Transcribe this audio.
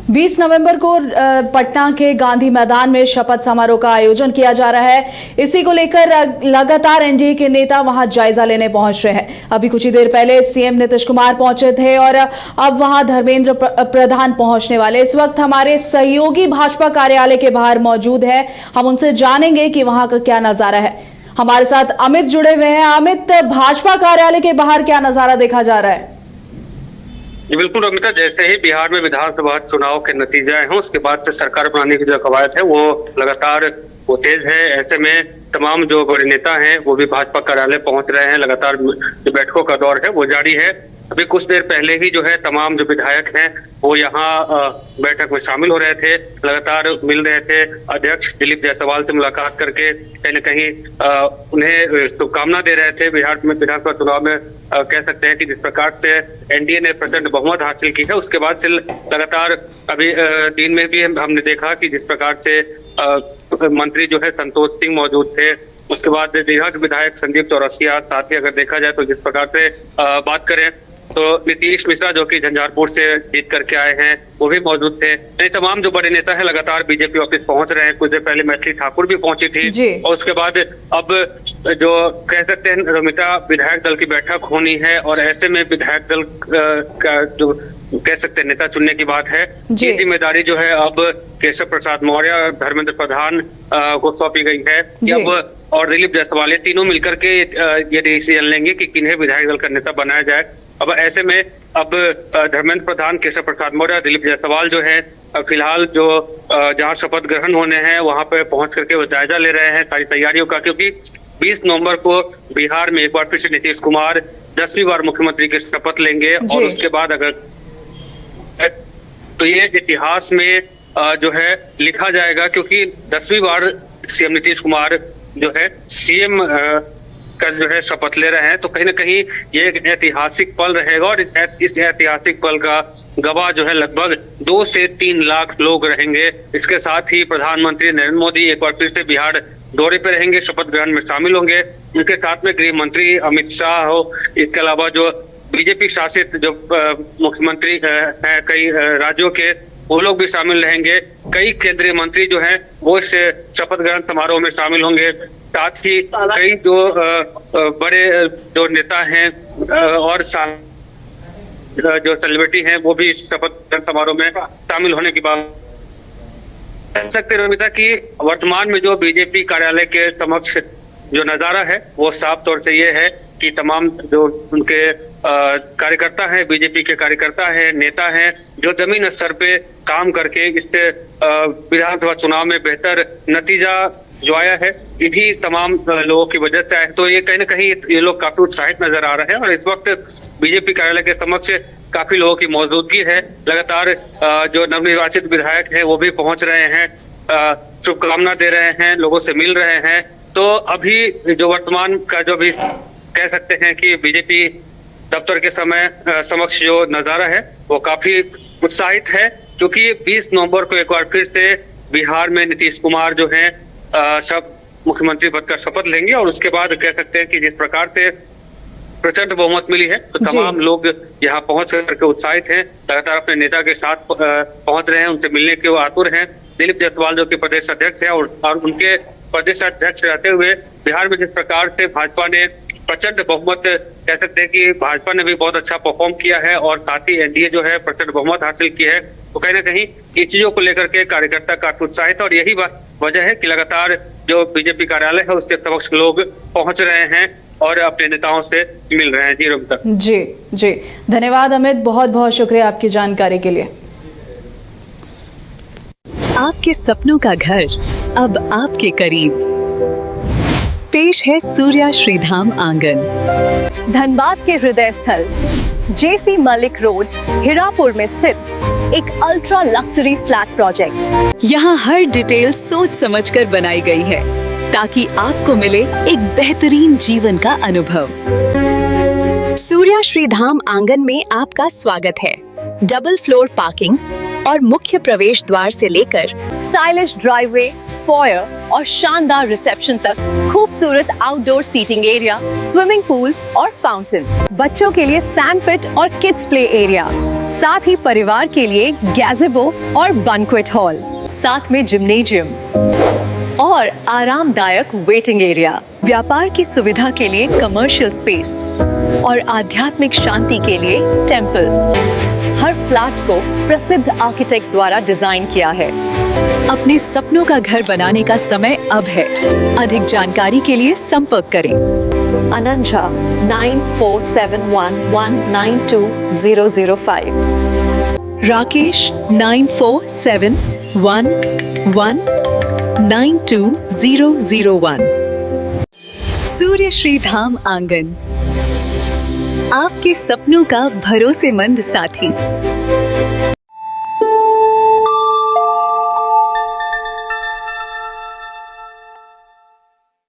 20 नवंबर को पटना के गांधी मैदान में शपथ समारोह का आयोजन किया जा रहा है। इसी को लेकर लगातार एनडीए के नेता वहां जायजा लेने पहुंच रहे हैं। अभी कुछ ही देर पहले सीएम नीतीश कुमार पहुंचे थे और अब वहां धर्मेंद्र प्रधान पहुंचने वाले। इस वक्त हमारे सहयोगी भाजपा कार्यालय के बाहर मौजूद है, हम उनसे जानेंगे कि वहां का क्या नजारा है। हमारे साथ अमित जुड़े हुए हैं। अमित, भाजपा कार्यालय के बाहर क्या नजारा देखा जा रहा है? जी बिल्कुल अमिता, जैसे ही बिहार में विधानसभा चुनाव के नतीजे आए हैं उसके बाद से सरकार बनाने की जो कवायद है वो लगातार वो तेज है। ऐसे में तमाम जो बड़े नेता हैं वो भी भाजपा कार्यालय पहुंच रहे हैं। लगातार जो बैठकों का दौर है वो जारी है। अभी कुछ देर पहले ही जो है तमाम जो विधायक हैं वो यहाँ बैठक में शामिल हो रहे थे, लगातार मिल रहे थे। अध्यक्ष दिलीप जायसवाल से मुलाकात करके कहीं न कहीं उन्हें शुभकामना दे रहे थे। बिहार में विधानसभा चुनाव में कह सकते हैं कि जिस प्रकार से एनडीए ने प्रचंड बहुमत हासिल की है उसके बाद से लगातार अभी दिन में भी हमने देखा कि जिस प्रकार से मंत्री जो है संतोष सिंह मौजूद थे, उसके बाद दीघा के विधायक संदीप चौरसिया, साथ ही अगर देखा जाए तो जिस प्रकार से बात करें तो नीतीश मिश्रा जो कि झंझारपुर से जीत करके आए हैं वो भी मौजूद थे। ये तमाम जो बड़े नेता है लगातार बीजेपी ऑफिस पहुंच रहे हैं। कुछ देर पहले मैथिली ठाकुर भी पहुंची थी और उसके बाद अब जो कह सकते हैं रमिता विधायक दल की बैठक होनी है और ऐसे में विधायक दल का जो कह सकते हैं नेता चुनने की बात है। ये जिम्मेदारी जो है अब केशव प्रसाद मौर्य और धर्मेंद्र प्रधान को सौंपी गई है। जब और दिलीप जायसवाल ये तीनों मिलकर के ये डिसीजन लेंगे कि किन्हें विधायक दल का नेता बनाया जाए। अब ऐसे में अब धर्मेंद्र प्रधान, केशव प्रसाद मौर्य, दिलीप जायसवाल जो है फिलहाल जो जहां शपथ ग्रहण होने हैं वहां पे पहुंच करके वो जायजा ले रहे हैं सारी तैयारियों का, क्योंकि 20 नवंबर को बिहार में एक बार फिर से नीतीश कुमार 10वीं बार मुख्यमंत्री की शपथ लेंगे और उसके बाद अगर तो ये इतिहास में जो है लिखा जाएगा, क्योंकि 10वीं बार सीएम नीतीश कुमार जो है सीएम का जो है शपथ ले रहे हैं। तो कहीं ना कहीं ये एक ऐतिहासिक पल रहेगा और इस ऐतिहासिक पल का गवाह जो है लगभग 2 से 3 लाख लोग रहेंगे। इसके साथ ही प्रधानमंत्री नरेंद्र मोदी एक बार फिर से बिहार दौरे पे रहेंगे, शपथ ग्रहण में शामिल होंगे। उनके साथ में गृह मंत्री अमित शाह हो, इसके अलावा जो बीजेपी शासित जो मुख्यमंत्री हैं कई राज्यों के वो लोग भी शामिल रहेंगे। कई केंद्रीय मंत्री जो हैं वो इस शपथ ग्रहण समारोह में शामिल होंगे। साथ ही कई जो बड़े जो नेता हैं और जो सेलिब्रिटी हैं वो भी इस शपथ ग्रहण समारोह में शामिल होने की बात कह सकते हैं रमिता कि वर्तमान में जो बीजेपी कार्यालय के समक्ष जो नजारा है वो साफ तौर से ये है कि तमाम जो उनके कार्यकर्ता हैं, बीजेपी के कार्यकर्ता हैं, नेता हैं, जो जमीन स्तर पे काम करके इस विधानसभा चुनाव में बेहतर नतीजा जो आया है इन्हीं तमाम लोगों की वजह से आया है। तो ये कहीं ना कहीं ये लोग काफी उत्साहित नजर आ रहे हैं और इस वक्त बीजेपी कार्यालय के समक्ष काफी लोगों की मौजूदगी है। लगातार जो नवनिर्वाचित विधायक हैं वो भी पहुंच रहे हैं, शुभकामना दे रहे हैं, लोगों से मिल रहे हैं। तो अभी जो वर्तमान का जो भी कह सकते हैं कि बीजेपी दफ्तर के समक्ष जो नजारा है वो काफी उत्साहित है, क्योंकि 20 नवंबर को एक बार फिर से बिहार में नीतीश कुमार जो हैं सब मुख्यमंत्री पद का शपथ लेंगे और उसके बाद कह सकते हैं कि जिस प्रकार से प्रचंड बहुमत मिली है तो तमाम लोग यहाँ पहुंच करके उत्साहित हैं, लगातार अपने नेता के साथ पहुंच रहे हैं, उनसे मिलने के वो आतुर हैं। दिलीप जायसवाल जो कि प्रदेश अध्यक्ष है और उनके प्रदेश अध्यक्ष रहते हुए बिहार में जिस प्रकार से भाजपा ने प्रचंड बहुमत कह सकते हैं कि भाजपा ने भी बहुत अच्छा परफॉर्म किया है और साथ ही एनडीए जो है प्रचंड बहुमत हासिल की है। तो कहीं ना कहीं इन चीजों को लेकर के कार्यकर्ता काफी उत्साहित है और यही वजह है कि लगातार जो बीजेपी कार्यालय है उसके समक्ष लोग पहुंच रहे हैं और अपने नेताओं से मिल रहे हैं। जी रमिता। जी धन्यवाद अमित, बहुत बहुत शुक्रिया आपकी जानकारी के लिए। आपके सपनों का घर अब आपके करीब पेश है सूर्या श्रीधाम आंगन, धनबाद के हृदय स्थल जेसी मलिक रोड हिरापुर में स्थित एक अल्ट्रा लक्जरी फ्लैट प्रोजेक्ट। यहाँ हर डिटेल सोच समझकर बनाई गई है ताकि आपको मिले एक बेहतरीन जीवन का अनुभव। सूर्या श्रीधाम आंगन में आपका स्वागत है। डबल फ्लोर पार्किंग और मुख्य प्रवेश द्वार से लेकर स्टाइलिश ड्राइववे, फॉयर और शानदार रिसेप्शन तक खूबसूरत outdoor seating area, swimming pool और फाउंटेन, बच्चों के लिए सैंड पिट और किड्स प्ले एरिया, साथ ही परिवार के लिए गैज़ेबो और बैंक्वेट हॉल, साथ में जिम्नेजियम और आरामदायक वेटिंग एरिया, व्यापार की सुविधा के लिए कमर्शियल स्पेस और आध्यात्मिक शांति के लिए टेंपल। हर फ्लैट को प्रसिद्ध आर्किटेक्ट द्वारा डिजाइन किया है। अपने सपनों का घर बनाने का समय अब है। अधिक जानकारी के लिए संपर्क करें। अनंजा 9471192005। राकेश 9471192001। सूर्य श्री धाम आंगन, आपके सपनों का भरोसेमंद साथी।